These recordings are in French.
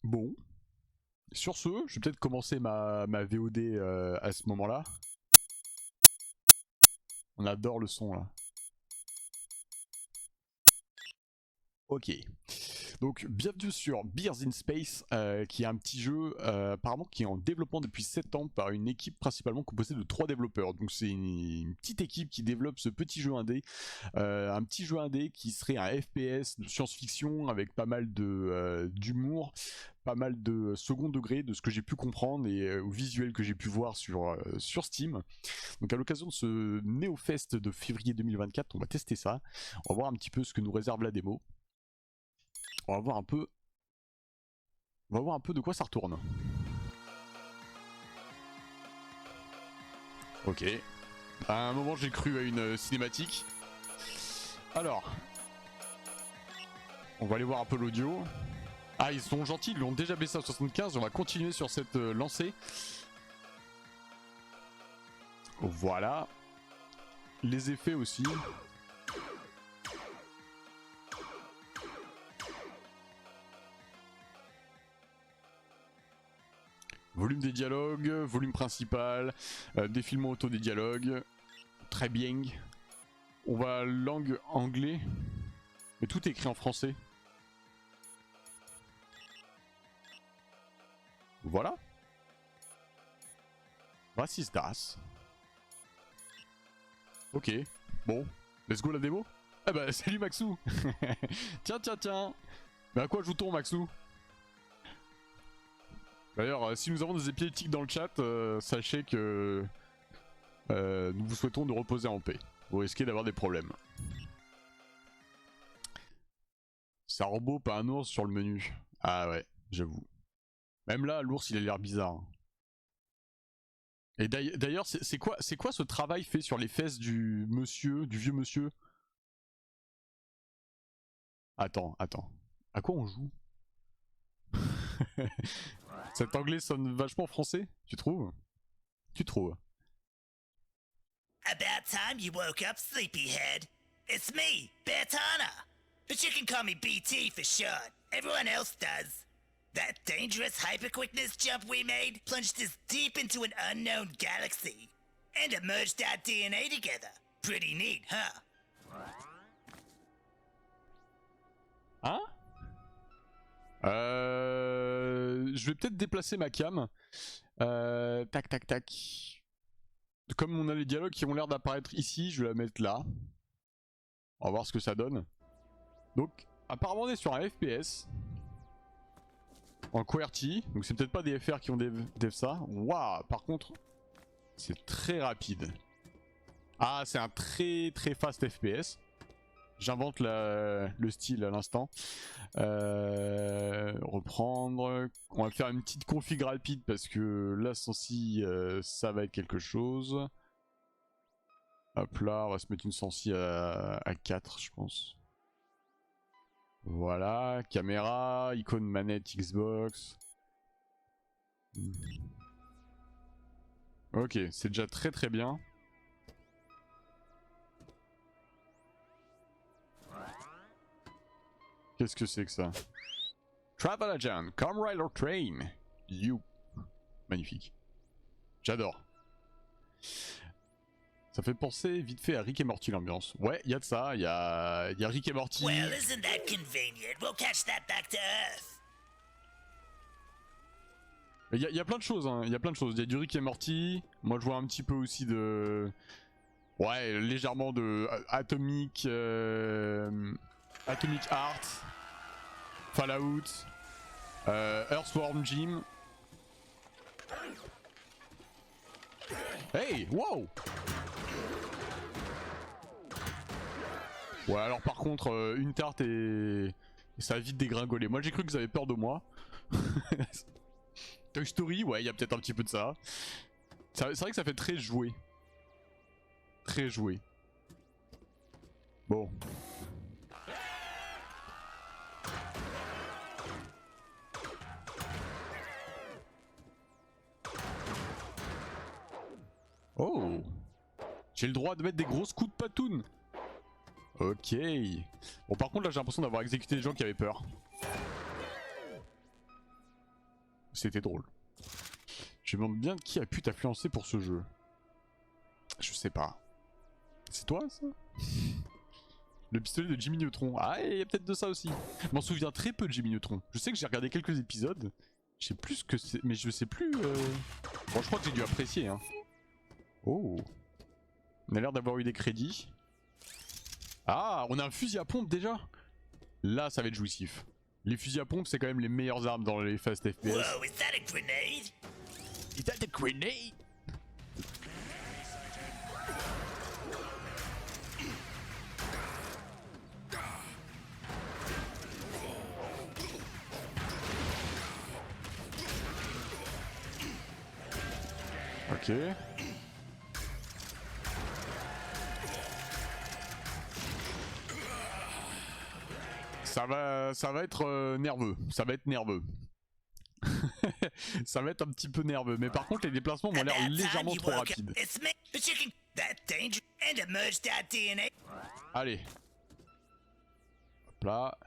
Bon. Sur ce, je vais peut-être commencer ma VOD à ce moment-là. On adore le son là. Ok. Donc bienvenue sur Beers in Space, qui est un petit jeu apparemment qui est en développement depuis 7 ans par une équipe principalement composée de 3 développeurs. Donc c'est une petite équipe qui développe ce petit jeu indé. Un petit jeu indé qui serait un FPS de science-fiction avec pas mal d'humour, pas mal de second degré de ce que j'ai pu comprendre et au visuel que j'ai pu voir sur Steam. Donc à l'occasion de ce NeoFest de février 2024, on va tester ça. On va voir un petit peu ce que nous réserve la démo. On va voir un peu de quoi ça retourne. Ok. À un moment j'ai cru à une cinématique. Alors. On va aller voir un peu l'audio. Ah, ils sont gentils, ils l'ont déjà baissé à 75. On va continuer sur cette lancée. Voilà. Les effets aussi. Volume des dialogues, volume principal, défilement auto des dialogues. Très bien. On va langue anglais. Mais tout est écrit en français. Voilà. Was ist das? Ok. Bon. Let's go la démo. Ah bah salut Maxou. Tiens. Mais à quoi joue-t-on Maxou? D'ailleurs, si nous avons des épileptiques dans le chat, sachez que nous vous souhaitons de reposer en paix. Vous risquez d'avoir des problèmes. C'est un robot, pas un ours sur le menu. Ah ouais, j'avoue. Même là, l'ours, il a l'air bizarre. Et d'ailleurs, c'est quoi ce travail fait sur les fesses du vieux monsieur? Attends. À quoi on joue? Cet anglais sonne vachement français, tu trouves? About time you woke up, sleepyhead. It's me, Bertana. But you can call me BT for short. Everyone else does. That dangerous hyperquickness jump we made plunged us deep into an unknown galaxy. And it merged our DNA together. Pretty neat, huh? Hein? Je vais peut-être déplacer ma cam. Tac. Comme on a les dialogues qui ont l'air d'apparaître ici, je vais la mettre là. On va voir ce que ça donne. Donc, apparemment on est sur un FPS. En QWERTY. Donc c'est peut-être pas des FR qui ont dev ça. Waouh, par contre, c'est très rapide. Ah, c'est un très fast FPS. J'invente le style à l'instant. Reprendre. On va faire une petite config rapide parce que là, sensi, ça va être quelque chose. Hop là, on va se mettre une sensi à 4, je pense. Voilà, caméra, icône manette Xbox. Ok, c'est déjà très bien. Qu'est-ce que c'est que ça? Travel Agent, Come Rider Train. You. Magnifique. J'adore. Ça fait penser vite fait à Rick et Morty l'ambiance. Ouais, il y a de ça, il y a Rick et Morty. Well, isn't that convenient? We'll catch that back to Earth. Il y a plein de choses, hein. Il y a du Rick et Morty. Moi je vois un petit peu aussi de... Ouais, légèrement de Atomic... Atomic Heart. Fallout. Earthworm Jim. Hey, wow! Ouais, alors par contre, une tarte et ça a vite dégringolé. Moi j'ai cru que vous avez peur de moi. Toy Story, ouais, il y a peut-être un petit peu de ça. C'est vrai que ça fait très joué. Très joué. Bon. Oh! J'ai le droit de mettre des grosses coups de patoune. Ok. Bon, par contre, là, j'ai l'impression d'avoir exécuté des gens qui avaient peur. c'était drôle. Je me demande bien qui a pu t'influencer pour ce jeu. Je sais pas. C'est toi ça? Le pistolet de Jimmy Neutron. Ah, il y a peut-être de ça aussi. Je m'en souviens très peu de Jimmy Neutron. Je sais que j'ai regardé quelques épisodes. Je sais plus ce que c'est, mais je sais plus. Bon, je crois que j'ai dû apprécier. Hein. Oh. On a l'air d'avoir eu des crédits. Ah, on a un fusil à pompe déjà. Là, ça va être jouissif. Les fusils à pompe, c'est quand même les meilleures armes dans les fast FPS. Whoa, is that a grenade? Is that a grenade? Ok. Ça va être nerveux. Ça va être nerveux. Ça va être un petit peu nerveux. Mais par contre, les déplacements m'ont l'air légèrement trop rapides. It's me, but you can that danger and emerge that DNA. Allez. Hop là.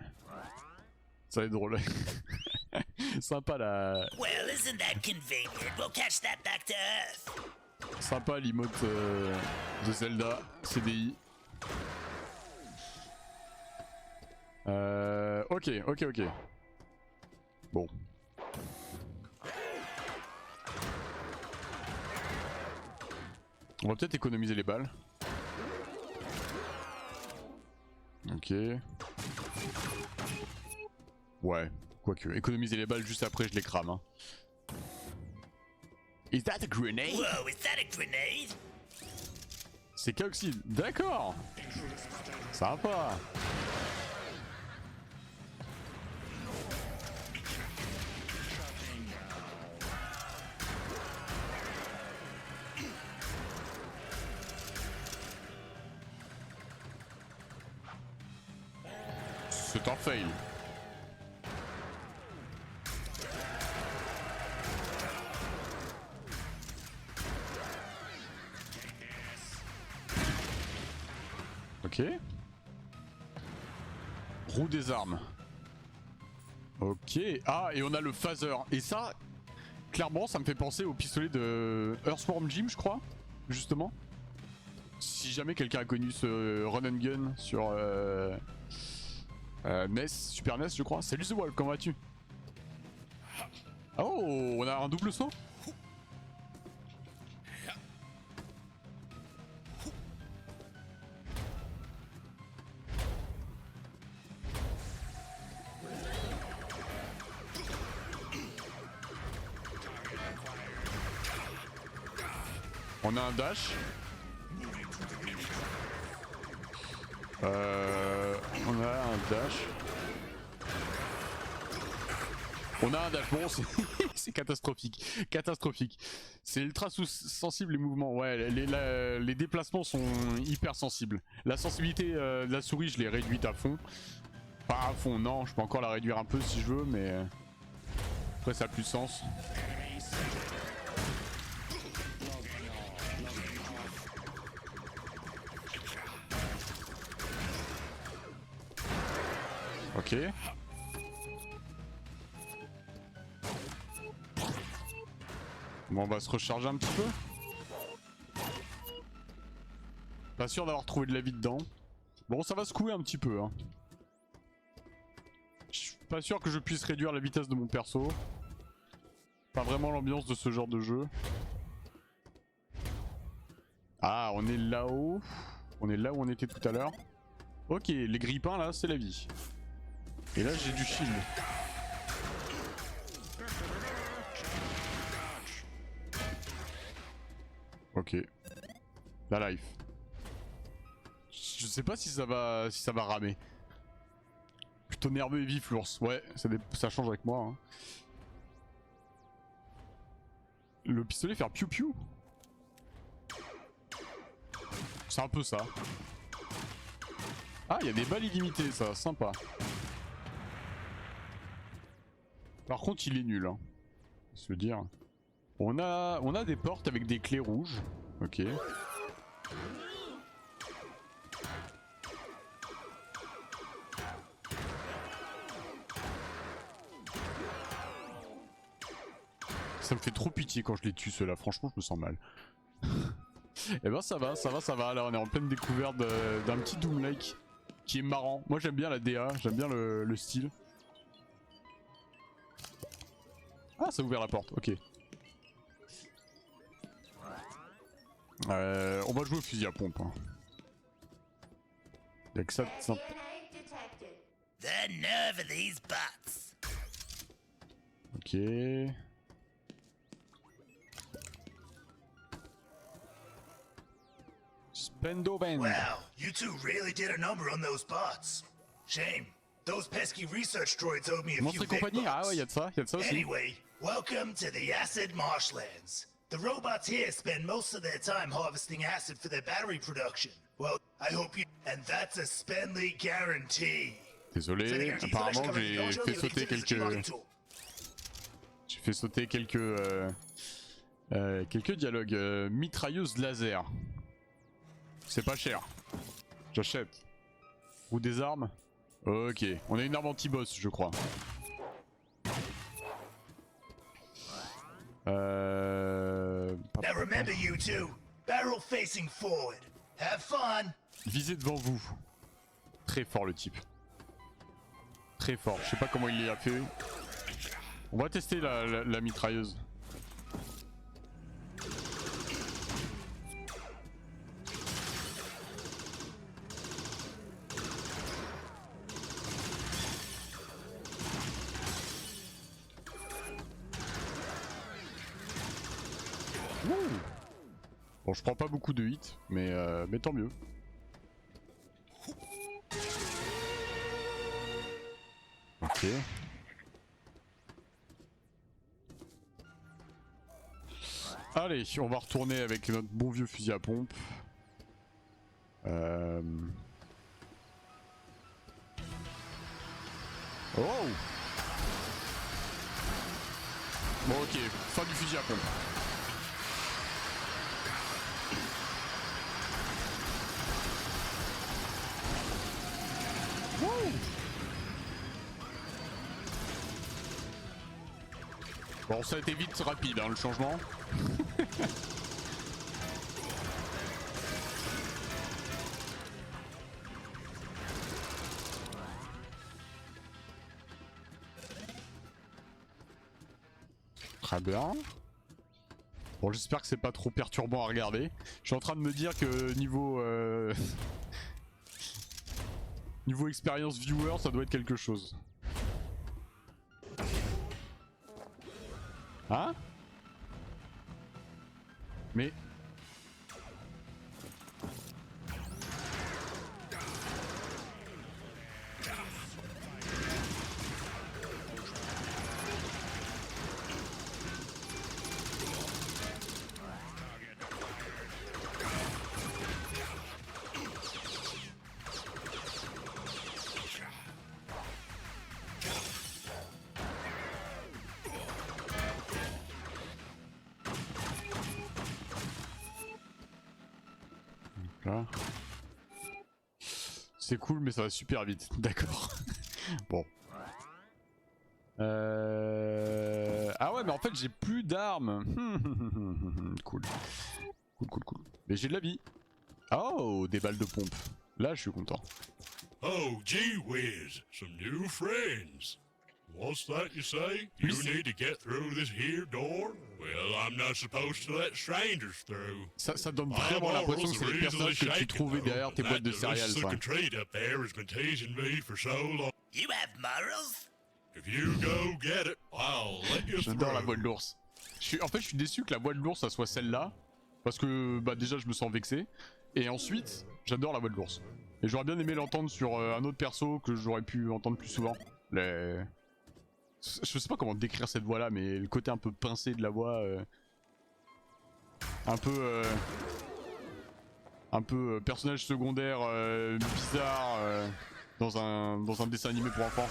Ça va être drôle. Sympa la... Well, isn't that convenient? We'll catch that back to Earth. Sympa l'emote de Zelda. CDI. Ok. Bon. On va peut-être économiser les balles. Ok. Ouais, quoique. Économiser les balles juste après, je les crame. Hein. Is that a grenade? Whoa, is that a grenade? C'est Kaoxide. D'accord. Sympa. C'est un fail. Ok. Roue des armes. Ok. Ah, et on a le phaser. Et ça, clairement, ça me fait penser au pistolet de Earthworm Jim, je crois. Justement. Si jamais quelqu'un a connu ce run and gun sur NES, Super NES, je crois. Salut The Wolf, comment vas-tu? Oh, on a un double saut? On a un dash. On a un dash. On a un dash. Bon, c'est catastrophique. Catastrophique. C'est ultra sensible les mouvements. Ouais, les déplacements sont hyper sensibles. La sensibilité de la souris, je l'ai réduite à fond. Pas à fond, non. Je peux encore la réduire un peu si je veux, mais après ça a plus de sens. Ok. Bon, on va se recharger un petit peu. Pas sûr d'avoir trouvé de la vie dedans. Bon, ça va secouer un petit peu. Hein. Je suis pas sûr que je puisse réduire la vitesse de mon perso. Pas vraiment l'ambiance de ce genre de jeu. Ah, on est là-haut. On est là où on était tout à l'heure. Ok, les grippins là, c'est la vie. Et là, j'ai du shield. Ok. La life. Je sais pas si ça va ramer. Plutôt nerveux et vif l'ours. Ouais, ça change avec moi. Hein. Le pistolet faire piou piou. C'est un peu ça. Ah, il y a des balles illimitées, ça, sympa. Par contre, il est nul. Hein. Se dire. On a des portes avec des clés rouges. Ok. Ça me fait trop pitié quand je les tue ceux-là, franchement je me sens mal. Et ben ça va, là on est en pleine découverte d'un petit Doom Lake qui est marrant. Moi j'aime bien la DA, j'aime bien le style. Ah ça a ouvert la porte, ok. On va jouer au fusil à pompe. Hein. Y'a que ça de simple. The nerve of these bots. Ok. Spendobend. Wow, you two really did a number on those bots. Shame. Those pesky research droids owed me a Monstre few et big compagnie, ah bucks. ouais y'a de ça aussi. Anyway, welcome to the Acid Marshlands. The robots here spend most of their time harvesting acid for their battery production. Well, I hope you... And that's a Spendly guarantee. Désolé, apparemment j'ai fait sauter quelques... J'ai fait sauter quelques dialogues. Mitrailleuse laser. C'est pas cher. J'achète. Ou des armes. Ok, on a une arme anti-boss je crois. Now remember you two, barrel facing forward. Have fun. Visez devant vous. Très fort le type. Très fort, je sais pas comment il l'a fait. On va tester la mitrailleuse. Bon, je prends pas beaucoup de hits, mais tant mieux. Ok. Allez, on va retourner avec notre bon vieux fusil à pompe. Oh! Bon, ok, fin du fusil à pompe. Bon, ça a été vite rapide hein, le changement. Très bien. Bon, j'espère que c'est pas trop perturbant à regarder. Je suis en train de me dire que niveau niveau expérience viewer, ça doit être quelque chose. Hein? Mais... Là. C'est cool mais ça va super vite, d'accord. Bon. Ah ouais mais en fait j'ai plus d'armes. Cool. Cool. Mais j'ai de la vie. Oh, des balles de pompe. Là je suis content. Oh, gee whiz, some new friends. What's that you say? You need to get through this here door? Well, I'm not supposed to let strangers through. Ça donne vraiment l'impression que c'est des personnages que tu trouvais derrière tes boîtes de céréales, ça. You have morals? If you go get it, I'll let you J'adore la through. voix de l'ours. En fait, je suis déçu que la voix de l'ours, ça soit celle-là. Parce que, bah, déjà, je me sens vexé. Et ensuite, j'adore la voix de l'ours. Et j'aurais bien aimé l'entendre sur un autre perso que j'aurais pu entendre plus souvent. Je sais pas comment décrire cette voix-là, mais le côté un peu pincé de la voix. Un peu personnage secondaire bizarre dans un dessin animé pour enfants.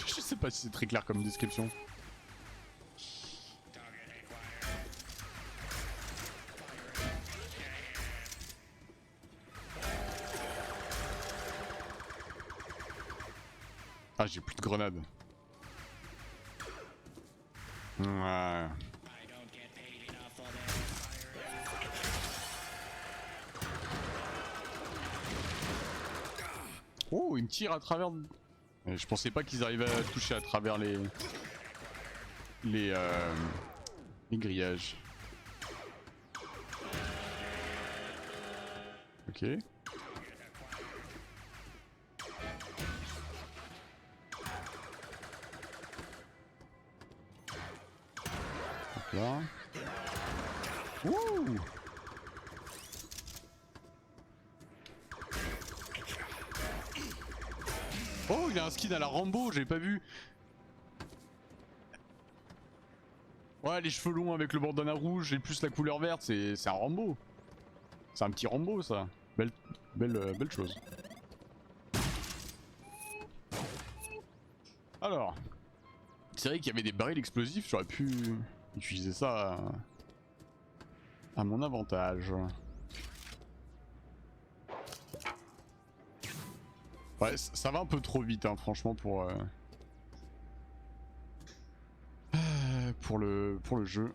Je sais pas si c'est très clair comme description. Ah, j'ai plus de grenades. Ouais. Oh, il me tire à travers... Je pensais pas qu'ils arrivaient à toucher à travers les grillages. Ok. Hop là. Wouh! Oh, il a un skin à la Rambo, j'ai pas vu. Ouais, les cheveux longs avec le bandana rouge et plus la couleur verte, c'est un Rambo. C'est un petit Rambo ça. Belle chose. Alors, c'est vrai qu'il y avait des barils explosifs, j'aurais pu utiliser ça à mon avantage. Ouais, ça va un peu trop vite, hein, franchement, pour le jeu.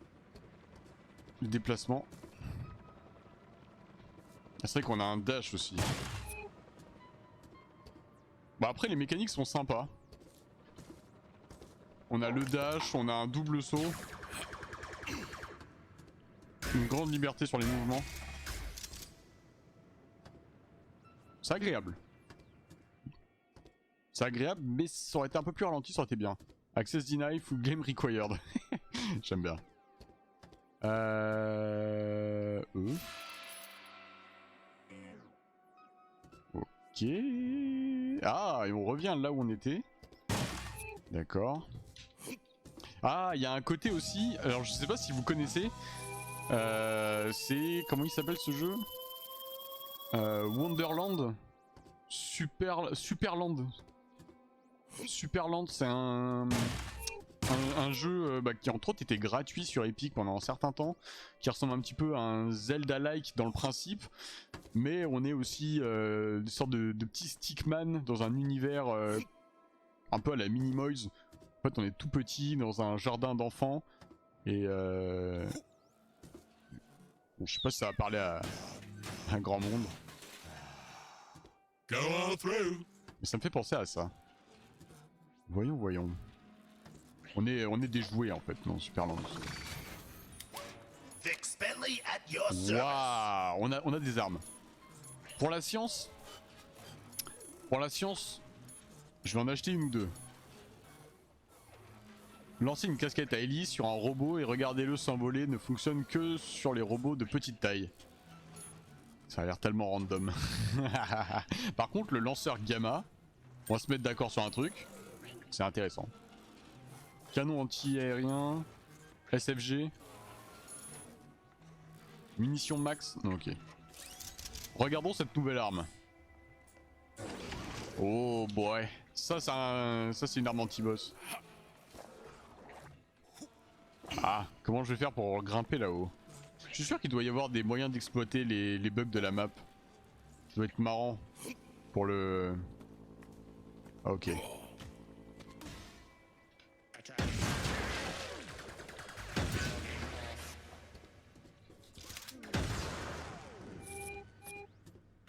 Le déplacement. C'est vrai qu'on a un dash aussi. Bah après, les mécaniques sont sympas. On a le dash, on a un double saut. Une grande liberté sur les mouvements. C'est agréable. C'est agréable, mais ça aurait été un peu plus ralenti, ça aurait été bien. Access denied, full game required. J'aime bien. Ok. Ah, et on revient là où on était. D'accord. Ah, il y a un côté aussi. Alors, je sais pas si vous connaissez. C'est. Comment il s'appelle ce jeu? Wonderland. Superland. Superland, c'est un jeu qui entre autres était gratuit sur Epic pendant un certain temps, qui ressemble un petit peu à un Zelda-like dans le principe, mais on est aussi une sorte de petit stickman dans un univers un peu à la Minimoys. En fait, on est tout petit dans un jardin d'enfants et bon, je sais pas si ça va parler à un grand monde. Go on through. Mais ça me fait penser à ça. Voyons. On est des jouets en fait dans Superland. Vix Bentley at your service. Waouh, on a des armes. Pour la science, je vais en acheter une ou deux. Lancer une casquette à hélice sur un robot et regardez-le s'envoler ne fonctionne que sur les robots de petite taille. Ça a l'air tellement random. Par contre, le lanceur gamma, on va se mettre d'accord sur un truc. C'est intéressant. Canon anti-aérien, SFG, munitions max. Non, ok. Regardons cette nouvelle arme. Oh boy, ça c'est une arme anti-boss. Ah, comment je vais faire pour grimper là-haut? Je suis sûr qu'il doit y avoir des moyens d'exploiter les bugs de la map. Ça doit être marrant pour le... Ah, ok.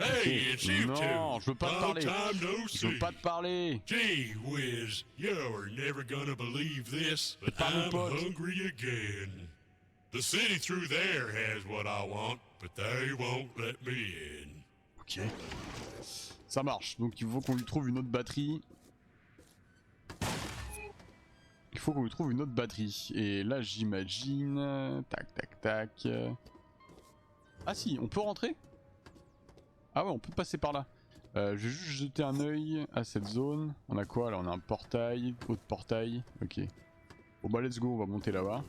Hey, it's you Non, two. je veux pas te Long parler. time no Je veux see. pas te parler. Gee whiz, you're never gonna believe this, but pas mon I'm pote. hungry again. The city through there has what I want, but they won't let me in. Ok. Ça marche, donc il faut qu'on lui trouve une autre batterie. Il faut qu'on lui trouve une autre batterie. Et là j'imagine... Tac. Ah si, on peut rentrer? Ah ouais, on peut passer par là. Je vais juste jeter un œil à cette zone. On a quoi là? On a un portail, autre portail. Ok. Bon bah let's go, on va monter là-bas.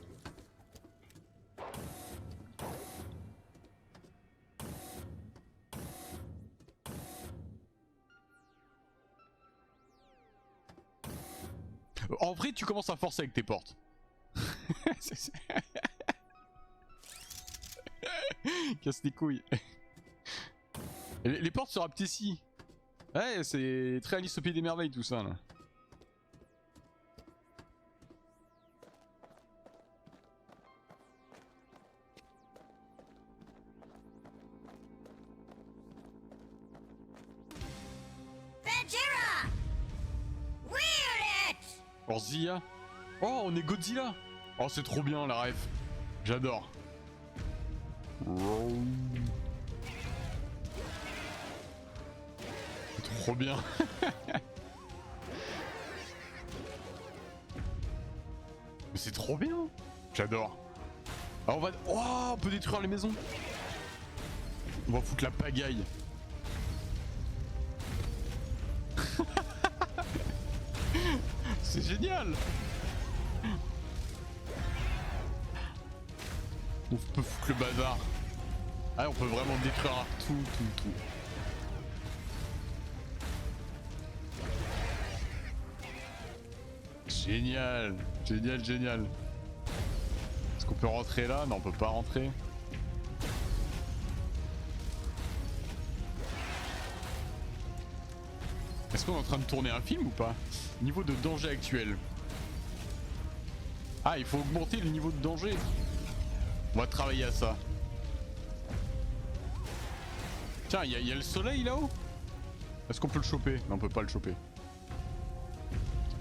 En vrai, tu commences à forcer avec tes portes. Casse les couilles. Les portes se rapetissent. Ouais, c'est très Alice au Pays des Merveilles tout ça là. Orzilla. Oh, on est Godzilla. Oh, c'est trop bien la ref. J'adore. C'est trop bien. Mais c'est trop bien. J'adore. Ah, on peut détruire les maisons. On va foutre la pagaille. C'est génial. On peut foutre le bazar. Ah, on peut vraiment détruire tout. Génial. Est-ce qu'on peut rentrer là? Non, on peut pas rentrer. Est-ce qu'on est en train de tourner un film ou pas? Niveau de danger actuel. Ah, il faut augmenter le niveau de danger. On va travailler à ça. Tiens, il y a le soleil là-haut. Est-ce qu'on peut le choper? Non, on peut pas le choper.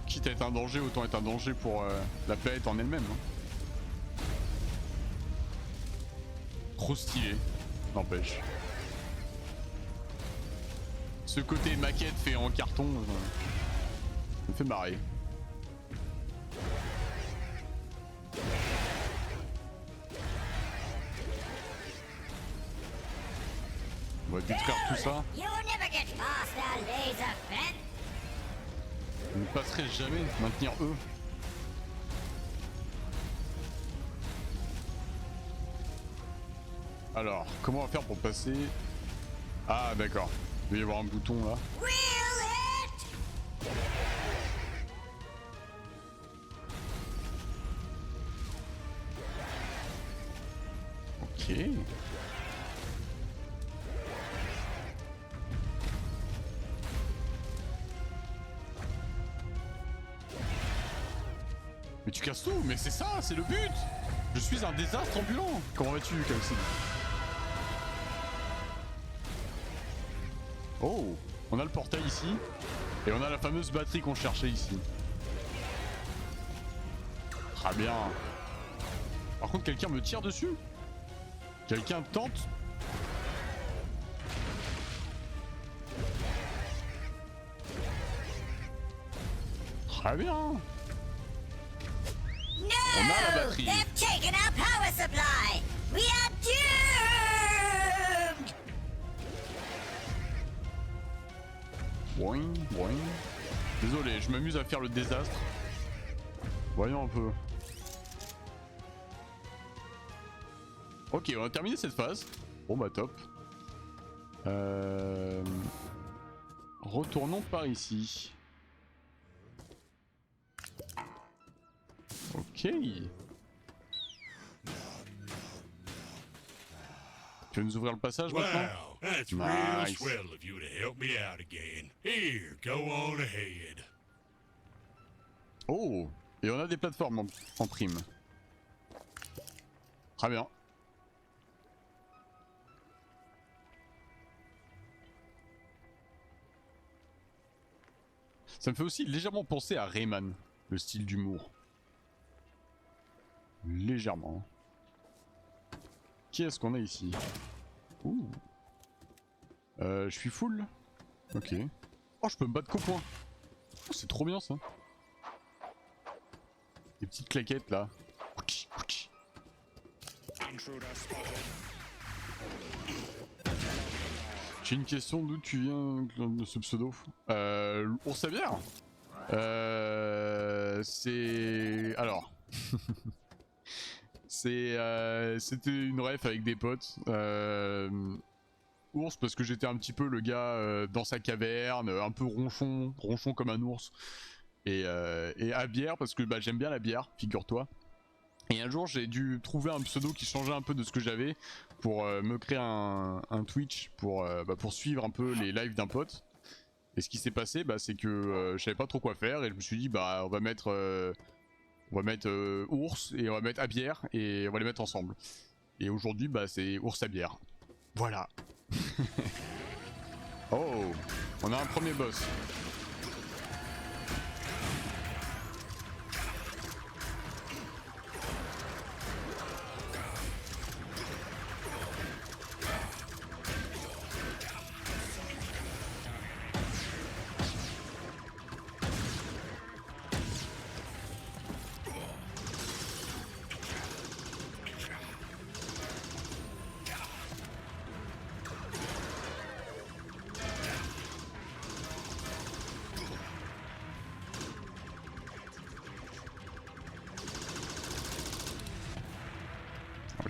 Quitte à être un danger, autant être un danger pour la planète en elle-même. Hein. Trop stylé, n'empêche. Ce côté maquette fait en carton, ça me fait marrer. On va détruire tout ça. On ne passerait jamais maintenir eux. Alors, comment on va faire pour passer? Ah d'accord, il doit y avoir un bouton là. Ok. Mais tu casses tout, mais c'est ça, c'est le but. Je suis un désastre ambulant. Comment vas-tu, Kalsi? Oh, on a le portail ici. Et on a la fameuse batterie qu'on cherchait ici. Très bien. Par contre, quelqu'un me tire dessus? Quelqu'un tente? Très bien. On a la batterie. They've taken our power supply. We are doomed. Boing, boing. Désolé, je m'amuse à faire le désastre. Voyons un peu. Ok, on a terminé cette phase. Bon bah top. Retournons par ici. Ok. Tu veux nous ouvrir le passage maintenant? Wow, that's real Nice. swell of you to help me out again. Here, go on ahead. Oh, et on a des plateformes en prime. Très bien. Ça me fait aussi légèrement penser à Rayman, le style d'humour. Légèrement. Qui est-ce qu'on a ici? Ouh. Je suis full. Ok. Oh, je peux me battre qu'au point. Oh, c'est trop bien ça. Des petites claquettes là. Ouch, ouch. J'ai une question, d'où tu viens de ce pseudo? Ours à bière. C'est... Alors... C'était une ref avec des potes. Ours parce que j'étais un petit peu le gars dans sa caverne, un peu ronchon comme un ours. Et à bière parce que bah, j'aime bien la bière, figure-toi. Et un jour j'ai dû trouver un pseudo qui changeait un peu de ce que j'avais pour me créer un Twitch pour suivre un peu les lives d'un pote. Et ce qui s'est passé, bah, c'est que je savais pas trop quoi faire et je me suis dit bah on va mettre ours et on va mettre à bière et on va les mettre ensemble. Et aujourd'hui bah c'est ours à bière. Voilà. Oh, on a un premier boss.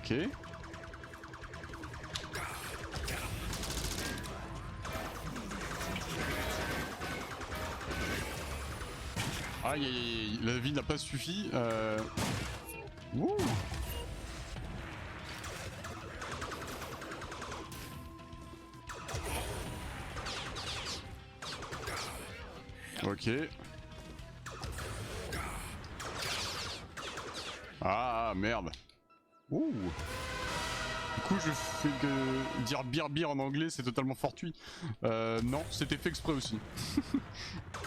Ok. Aïe aïe aïe, la vie n'a pas suffi. Wouh. Ok. Ah merde. Ouh. Du coup je fais que dire beer en anglais, c'est totalement fortuit. Non, c'était fait exprès aussi.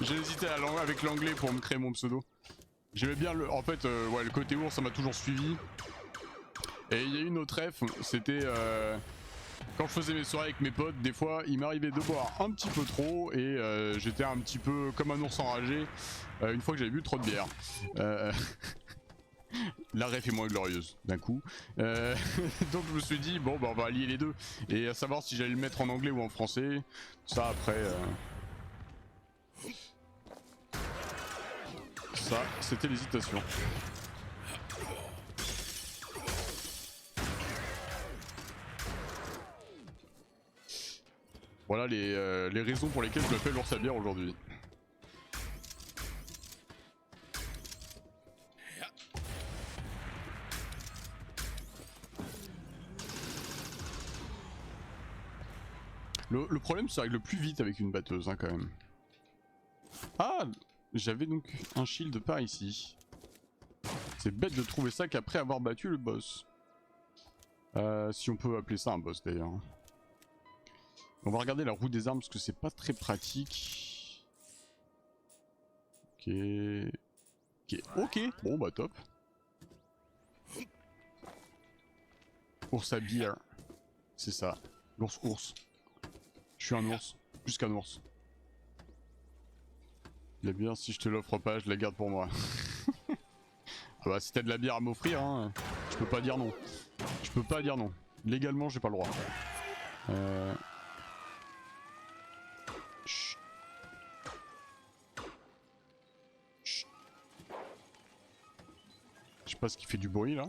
J'ai hésité avec l'anglais pour me créer mon pseudo. J'aimais bien le... En fait, ouais, le côté ours, ça m'a toujours suivi. Et il y a une autre ref, c'était... Quand je faisais mes soirées avec mes potes, des fois, il m'arrivait de boire un petit peu trop et j'étais un petit peu comme un ours enragé une fois que j'avais bu trop de bière. La ref est moins glorieuse d'un coup. Donc je me suis dit, bon, bah, on va allier les deux. Et à savoir si j'allais le mettre en anglais ou en français. Ça, après... Ça, c'était l'hésitation. Voilà les raisons pour lesquelles je m'appelle l'ours à bière aujourd'hui. Le problème se règle plus vite avec une batteuse hein, quand même. Ah, j'avais donc un shield par ici. C'est bête de trouver ça qu'après avoir battu le boss. Si on peut appeler ça un boss d'ailleurs. On va regarder la roue des armes parce que c'est pas très pratique. Ok. Ok, ok, bon bah top. Ours à bière. C'est ça. L'ours ours. Je suis un ours. Plus qu'un ours. La bière, si je te l'offre pas, je la garde pour moi. Ah bah si t'as de la bière à m'offrir, hein, je peux pas dire non. Je peux pas dire non. Légalement, j'ai pas le droit. Chut. Chut. Je sais pas ce qui fait du bruit là.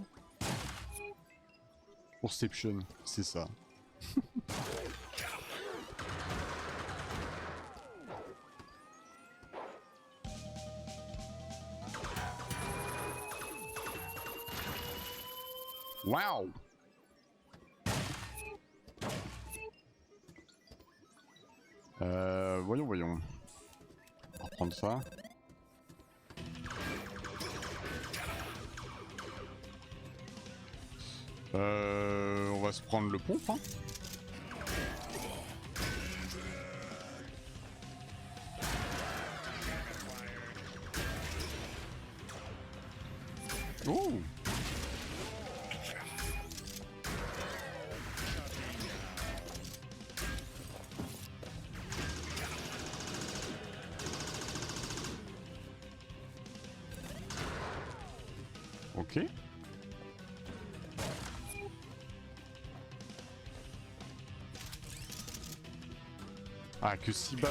Perception, c'est ça. Waouh. Voyons. On va reprendre ça. On va se prendre le pompe, hein. Oh. Ok. Ah, que 6 balles.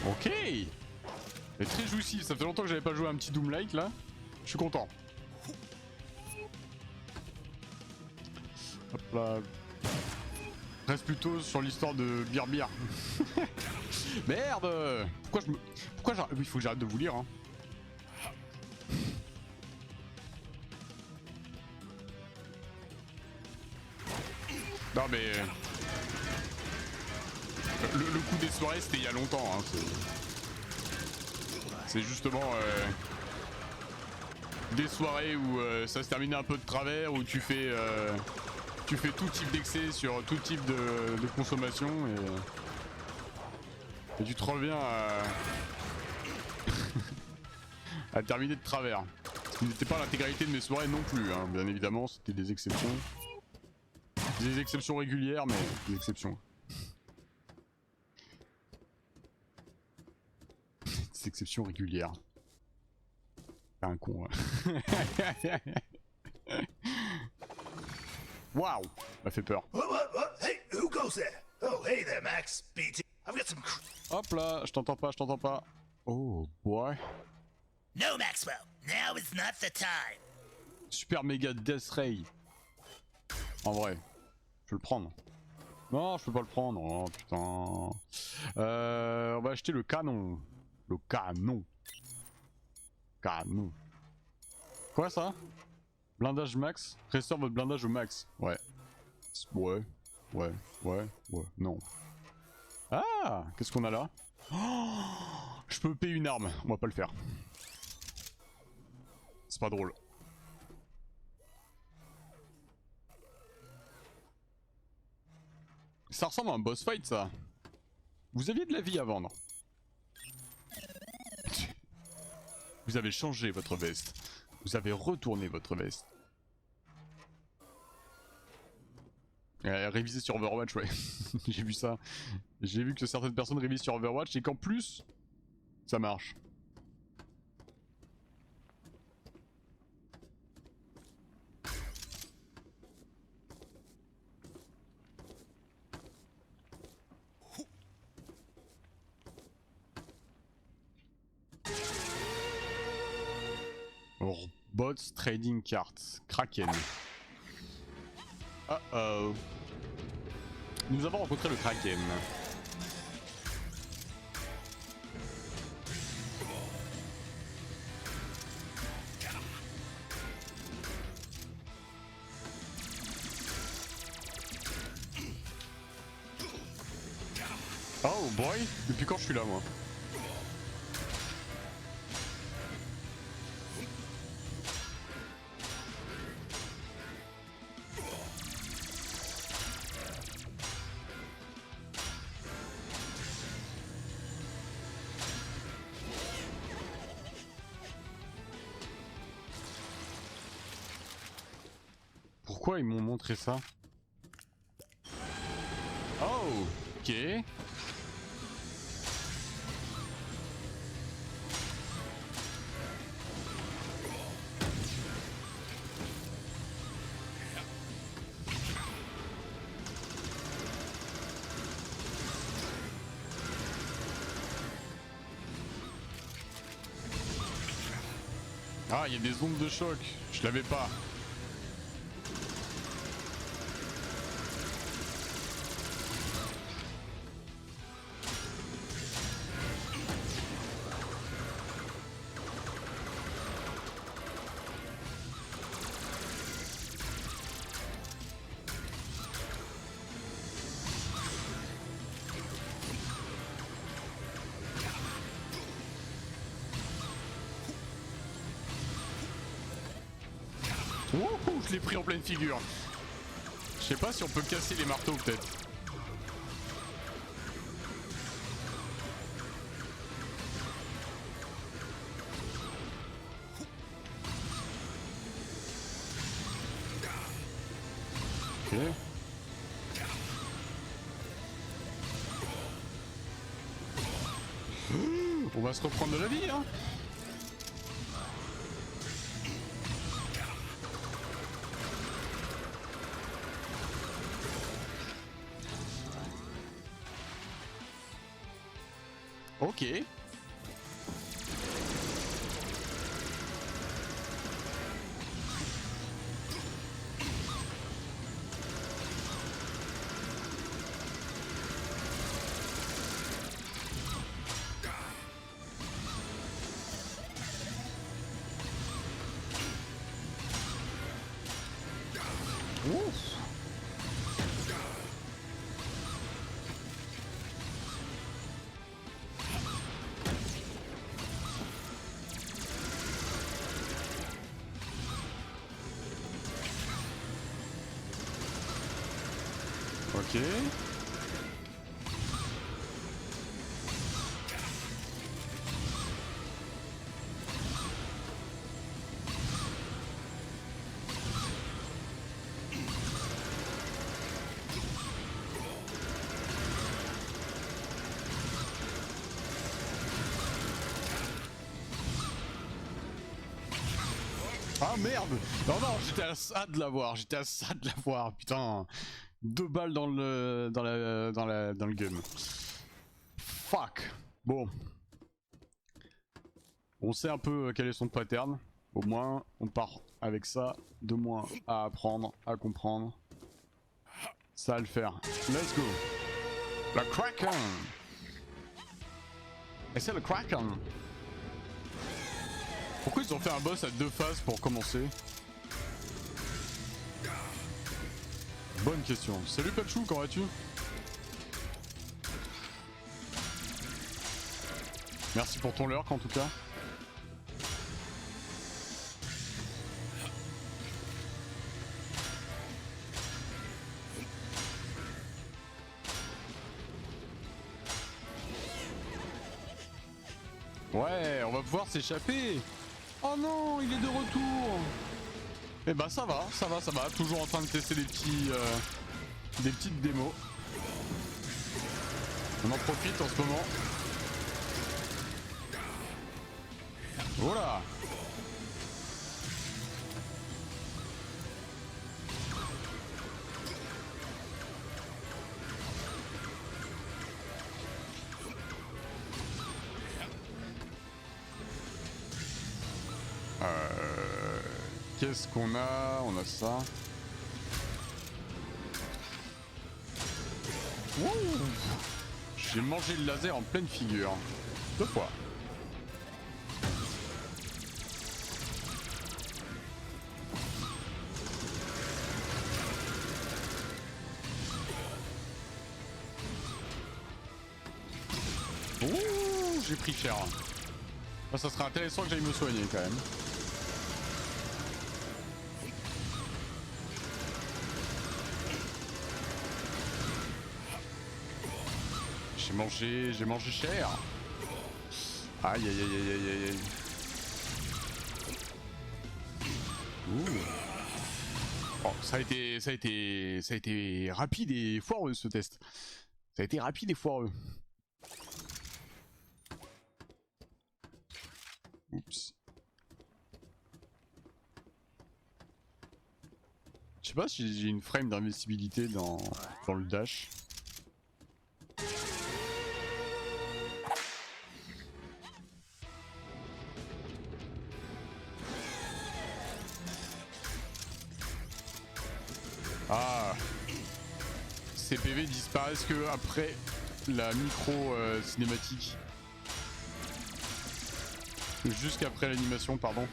Ok. C'est très jouissif, ça fait longtemps que j'avais pas joué à un petit Doom-like là. Je suis content. Hop là. Reste plutôt sur l'histoire de Beer. Merde. Pourquoi j'arrête... Il faut que j'arrête de vous lire hein. Non mais... Le coup des soirées c'était il y a longtemps hein. C'est justement... des soirées où ça se termine un peu de travers, où tu fais tout type d'excès sur tout type de consommation et tu te reviens à terminer de travers. Ce qui n'était pas l'intégralité de mes soirées non plus, hein. Bien évidemment c'était des exceptions. Des exceptions régulières mais des exceptions. Des exceptions régulières. C'est un con. Hein. Waouh, m'a fait peur. What? Hey, who goes there? Oh, hey there, Max. BT. I've got some. Hop là, je t'entends pas, je t'entends pas. Oh boy. No, Maxwell. Now is not the time. Super méga Death Ray. En vrai, je vais le prendre. Non, je peux pas le prendre. Oh putain. On va acheter le canon. Le canon. Canon. Quoi ça? Blindage max? Restaure votre blindage au max. Ouais. Ouais. Ouais. Ouais. Ouais. Non. Ah! Qu'est-ce qu'on a là? Oh, je peux payer une arme. On va pas le faire. C'est pas drôle. Ça ressemble à un boss fight ça. Vous aviez de la vie à vendre. Vous avez changé votre veste. Vous avez retourné votre veste. Réviser sur Overwatch, ouais. J'ai vu ça. J'ai vu que certaines personnes révisent sur Overwatch et qu'en plus, ça marche. Bots Trading Cards. Kraken. Uh-oh. Nous avons rencontré le Kraken. Oh boy, depuis quand je suis là moi? Pourquoi ils m'ont montré ça? Oh, ok. Ah, il y a des ondes de choc. Je l'avais pas. Wouhou, je l'ai pris en pleine figure. Je sais pas si on peut casser les marteaux peut-être. Ok. On va se reprendre de la vie, hein. Ok. Ouf. Ok. Ah merde! Non, non, j'étais à ça de l'avoir, j'étais à ça de l'avoir, putain! 2 balles dans le gun. Fuck! Bon. On sait un peu quel est son pattern. Au moins, on part avec ça, de moins à apprendre, à comprendre. Ça va le faire. Let's go! La Kraken! Et c'est le Kraken! Pourquoi ils ont fait un boss à 2 phases pour commencer? Bonne question. Salut Pachou, comment vas-tu? Merci pour ton lurk en tout cas. Ouais, on va pouvoir s'échapper. Oh non, il est de retour. Eh bah ça va, ça va, ça va. Toujours en train de tester des petites démos. On en profite en ce moment. Voilà. Qu'est-ce qu'on a? On a ça. Wouh! J'ai mangé le laser en pleine figure. 2 fois. Ouh, j'ai pris cher. Bah, ça serait intéressant que j'aille me soigner quand même. J'ai mangé cher. Aïe aïe aïe aïe aïe aïe aïe. Ouh. Oh, ça a été rapide et foireux ce test. Ça a été rapide et foireux. Oups. Je sais pas si j'ai une frame d'invisibilité dans le dash. Ah, ces PV disparaissent que après la micro cinématique. Jusqu'après l'animation, pardon.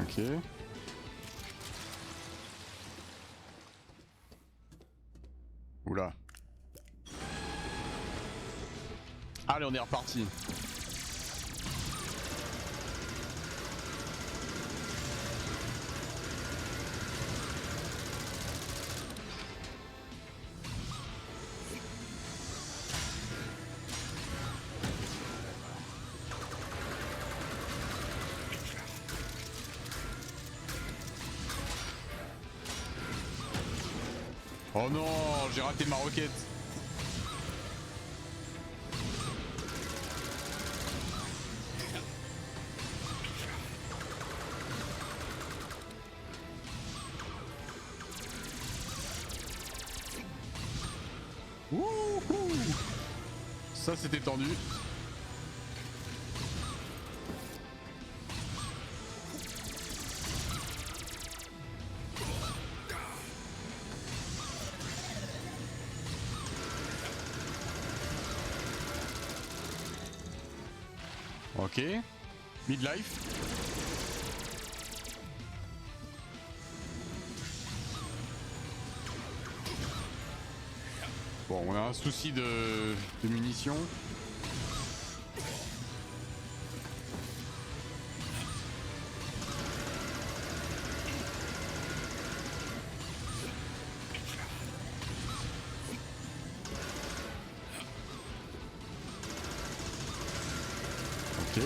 Ok. Oula. Allez, on est reparti. Oh non, j'ai raté ma roquette. Wouhou! Ça c'était tendu. Ok. Midlife. Bon, on a un souci de munitions. Ok.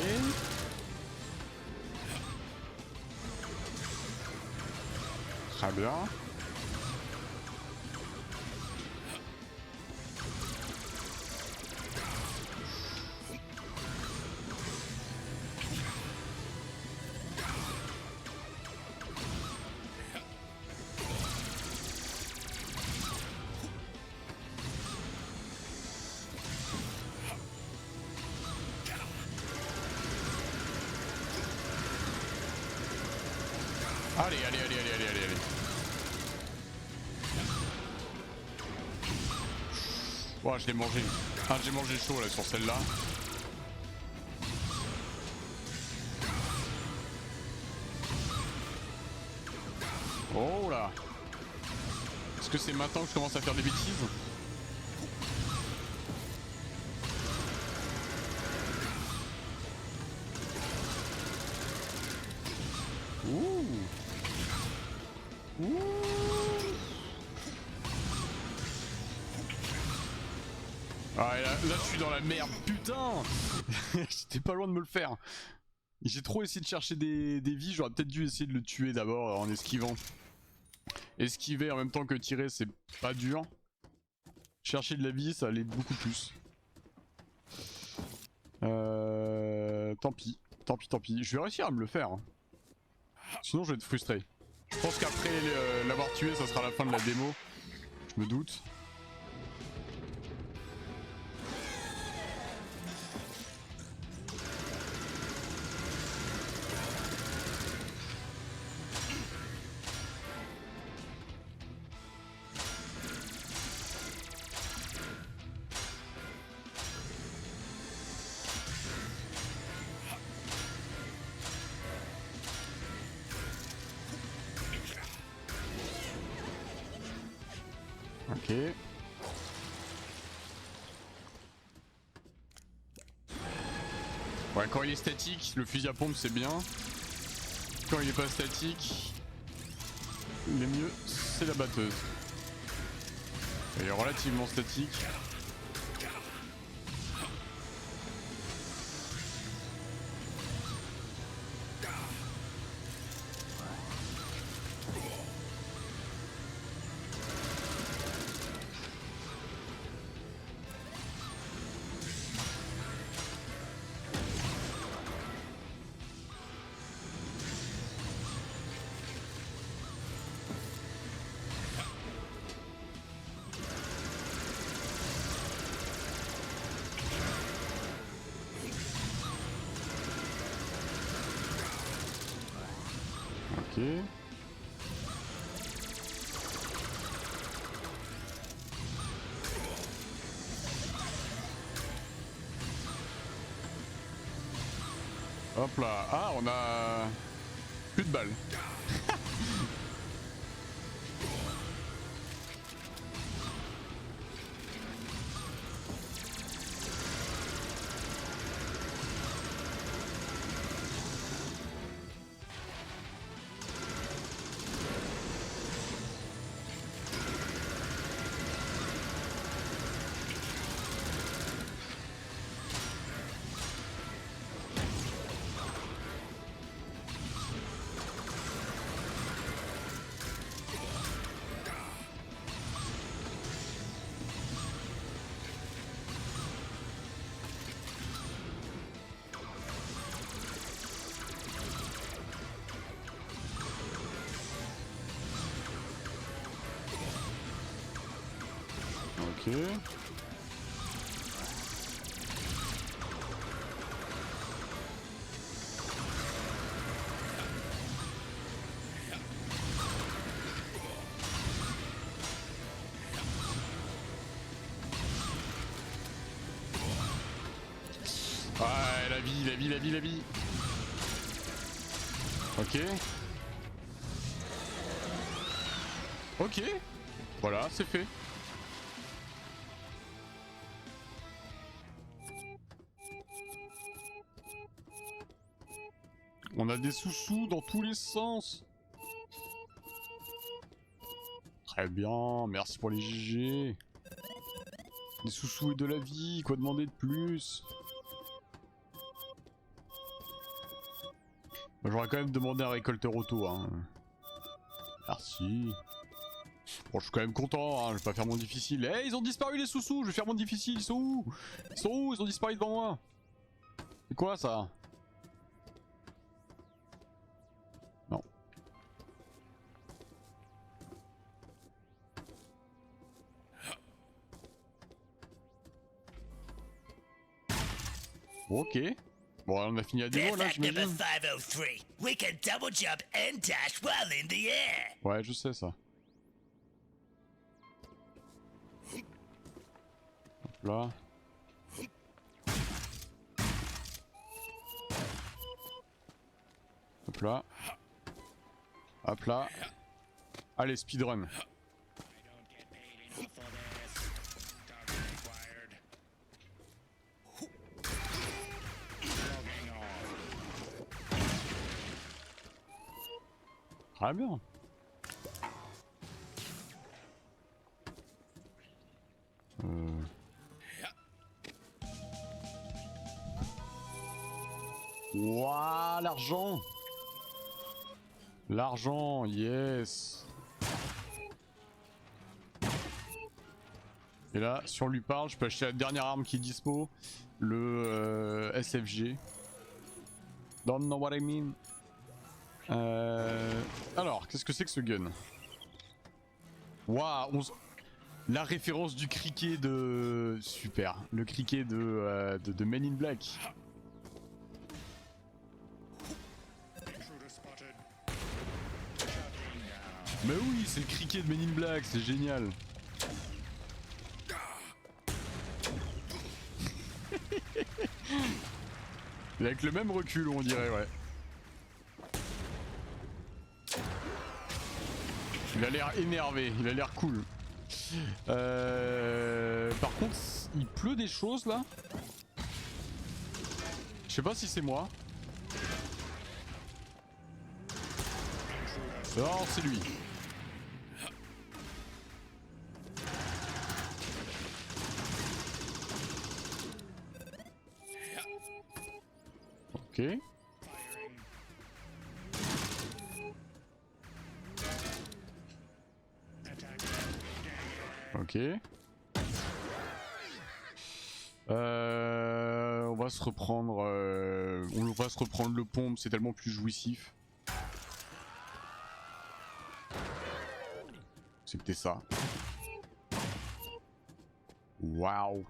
Très bien. Allez, allez, allez, allez, allez, allez, allez. Ouais, je l'ai mangé. Ah, j'ai mangé chaud là sur celle-là. Oh là. Est-ce que c'est maintenant que je commence à faire des bêtises? Ouh. Ouh. Ah, et là, je suis dans la merde, putain. J'étais pas loin de me le faire. J'ai trop essayé de chercher des vies, j'aurais peut-être dû essayer de le tuer d'abord en esquivant. Esquiver en même temps que tirer, c'est pas dur. Chercher de la vie, ça allait beaucoup plus. Tant pis, tant pis, tant pis. Je vais réussir à me le faire. Hein. Sinon je vais être frustré. Je pense qu'après l'avoir tué, ça sera la fin de la démo. Je me doute. Ok. Ouais, quand il est statique, le fusil à pompe c'est bien. Quand il est pas statique, le mieux c'est la batteuse. Elle est relativement statique. Ok. Hop là. Ah, on a plus de balles. Ok. Ouais, la vie, la vie, la vie, la vie. Ok. Ok. Voilà, c'est fait. On a des sous-sous dans tous les sens. Très bien, merci pour les GG. Des sous-sous et de la vie, quoi demander de plus? J'aurais quand même demandé un récolteur auto, hein. Merci. Bon, je suis quand même content, hein, je vais pas faire mon difficile. Eh, hey, ils ont disparu les sous-sous, je vais faire mon difficile, ils sont où? Ils sont où? Ils ont disparu devant moi. C'est quoi ça? Non. Ok. Bon, on a fini la démo Death là, Act number j'imagine. 503. We can double jump and dash while in the air. Ouais, je sais ça. Hop là. Hop là. Hop là. Allez, speedrun. Très bien. Ouah, l'argent. L'argent, yes. Et là, si on lui parle, je peux acheter la dernière arme qui est dispo, le SFG. Don't know what I mean. Alors, qu'est-ce que c'est que ce gun? Waouh, la référence du criquet de... Super, le criquet de Men in Black. Mais oui, c'est le criquet de Men in Black, c'est génial. Avec le même recul, on dirait, ouais. Il a l'air énervé, il a l'air cool. Par contre, il pleut des choses là. Je sais pas si c'est moi. Non, c'est lui. Ok. Ok. On va se reprendre. On va se reprendre le pompe, c'est tellement plus jouissif. C'est peut-être ça. Waouh.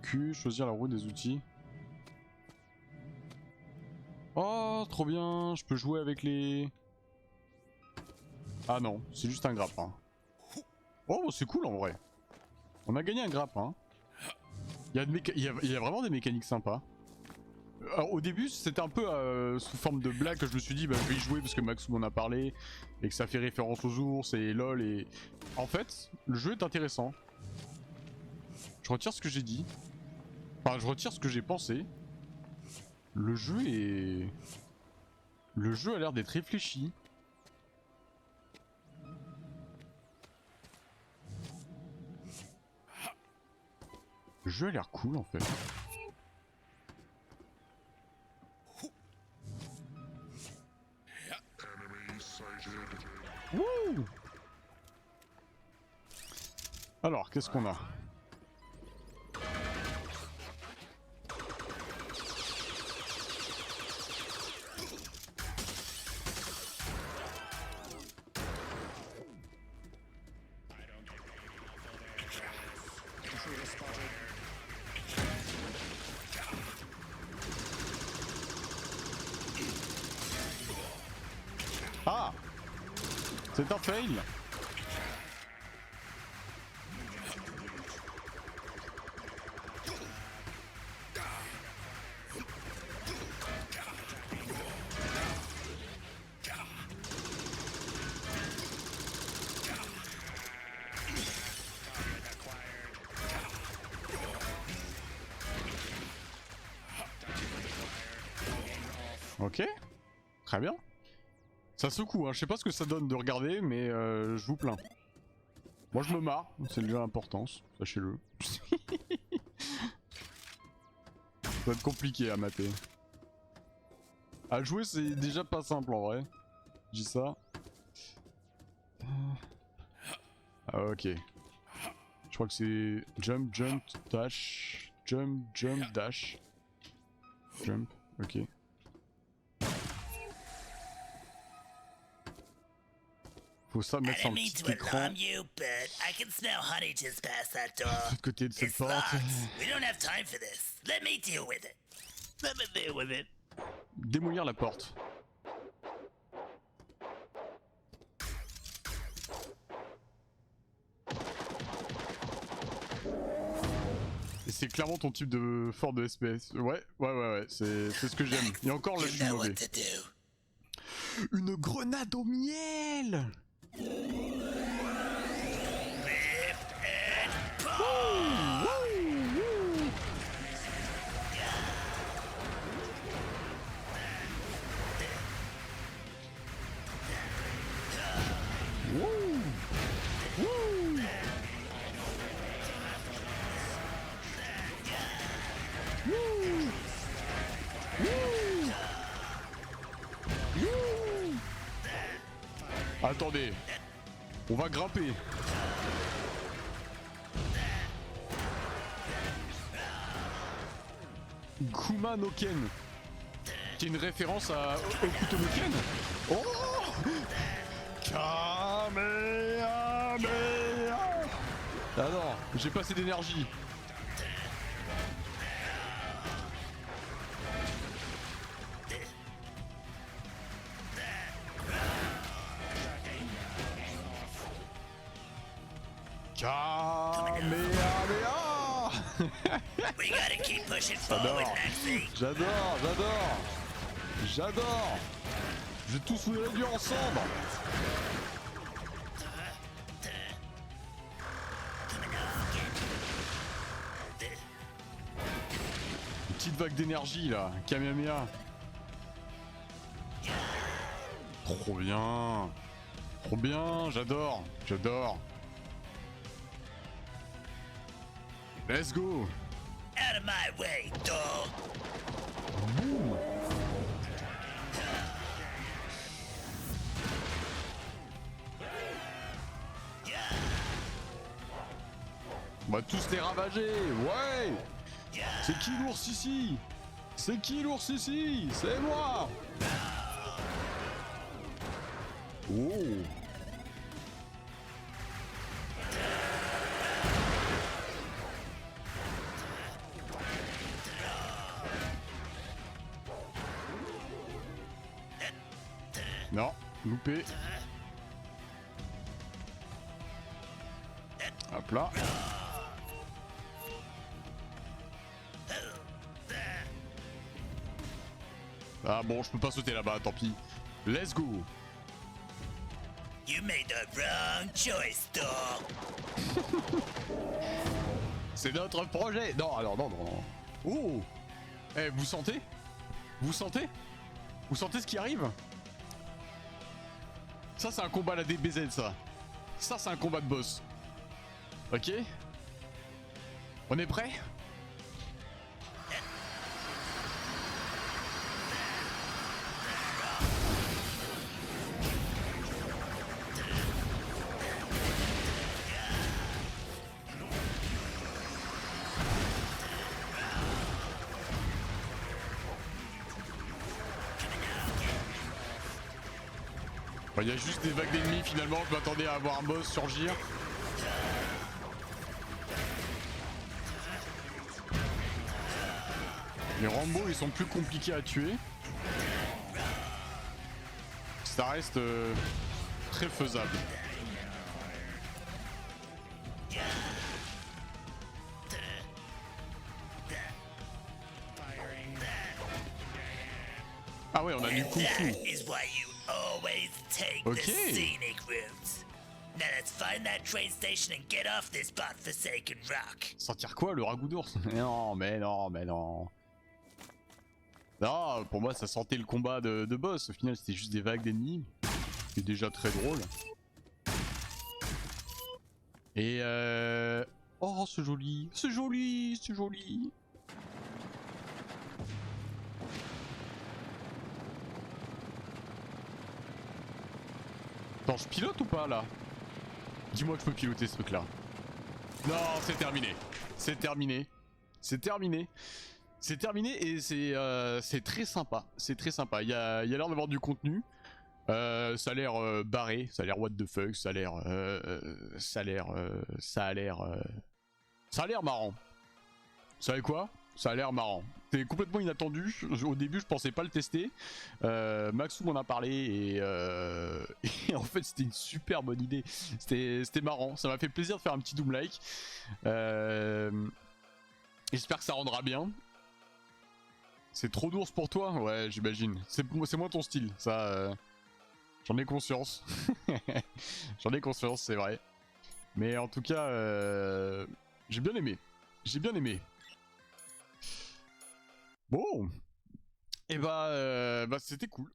Q, choisir la roue des outils. Oh, trop bien, je peux jouer avec les... Ah non, c'est juste un grappin. Oh, c'est cool en vrai. On a gagné un grappin. Il y a vraiment des mécaniques sympas. Alors, au début, c'était un peu sous forme de blague que je me suis dit, bah, je vais y jouer parce que Maxou m'en a parlé et que ça fait référence aux ours et lol. Et en fait, le jeu est intéressant. Je retire ce que j'ai dit. Enfin, je retire ce que j'ai pensé. Le jeu est... Le jeu a l'air d'être réfléchi. Le jeu a l'air cool en fait. Wouh! Alors, qu'est-ce qu'on a? Ah! C'est un fail! Ok, très bien. Ça secoue, hein. Je sais pas ce que ça donne de regarder, mais je vous plains. Moi je me marre, c'est déjà l'importance, sachez-le. Ça va être compliqué à mater. À jouer c'est déjà pas simple en vrai. Je dis ça. Ah ok. Je crois que c'est jump, jump, dash. Jump, jump, dash. Jump, ok. Faut ça I mettre sur didn't un mean petit to écran. alarm you, but I can smell honey just past that De door. l'autre côté de cette It's porte. locked. We don't have time for this. Let me deal with it. Let me deal with it. Démolir la porte. Et c'est clairement ton type de fort de SPS. Ouais, c'est ce que j'aime. Et encore là, je You suis know mauvais. what to do. Une grenade au miel! Attendez, on va grimper. Kuma no Ken, qui est une référence à Okuto no Ken. Oh, Kamehameha. Ah non, j'ai pas assez d'énergie. Kamehameha. We gotta keep pushing forward, Maxie. J'adore. Je vais tous vous réduire ensemble. Une petite vague d'énergie là, Kamehameha. Trop bien, j'adore. Let's go. Out of my way, doll. Boum. On va tous les ravager, ouais. C'est qui l'ours ici? C'est moi. Oh. Non, loupé. Hop là. Ah bon, je peux pas sauter là-bas, tant pis. Let's go. You made the wrong choice, doll. C'est notre projet. Non, alors non. Oh. Eh, vous sentez ce qui arrive? Ça, c'est un combat à la DBZ, ça. Ça, c'est un combat de boss. Ok. On est prêt? Il y a juste des vagues d'ennemis finalement, je m'attendais à avoir un boss surgir. Les Rambo ils sont plus compliqués à tuer. Ça reste très faisable. Ah ouais, on a du kung fu. That is why you always take Okay. the scenic route. Now let's find that train station and get off this godforsaken rock. Sentir quoi, le ragoût d'ours? Non. Non, pour moi ça sentait le combat de boss. Au final c'était juste des vagues d'ennemis. C'est déjà très drôle. Et oh, c'est joli. Attends, je pilote ou pas là? Dis-moi que je peux piloter ce truc là. Non, c'est terminé. C'est terminé et c'est très sympa. Il y a l'air d'avoir du contenu. Ça a l'air barré, ça a l'air what the fuck, ça a l'air marrant. Vous savez quoi? Ça a l'air marrant. C'est complètement inattendu. Au début, je pensais pas le tester. Maxou m'en a parlé et en fait, c'était une super bonne idée. C'était marrant. Ça m'a fait plaisir de faire un petit Doom-like. J'espère que ça rendra bien. C'est trop d'ours pour toi? Ouais, j'imagine. C'est moins ton style. Ça, j'en ai conscience. J'en ai conscience, c'est vrai. Mais en tout cas, j'ai bien aimé. J'ai bien aimé. Bon, et bah c'était cool.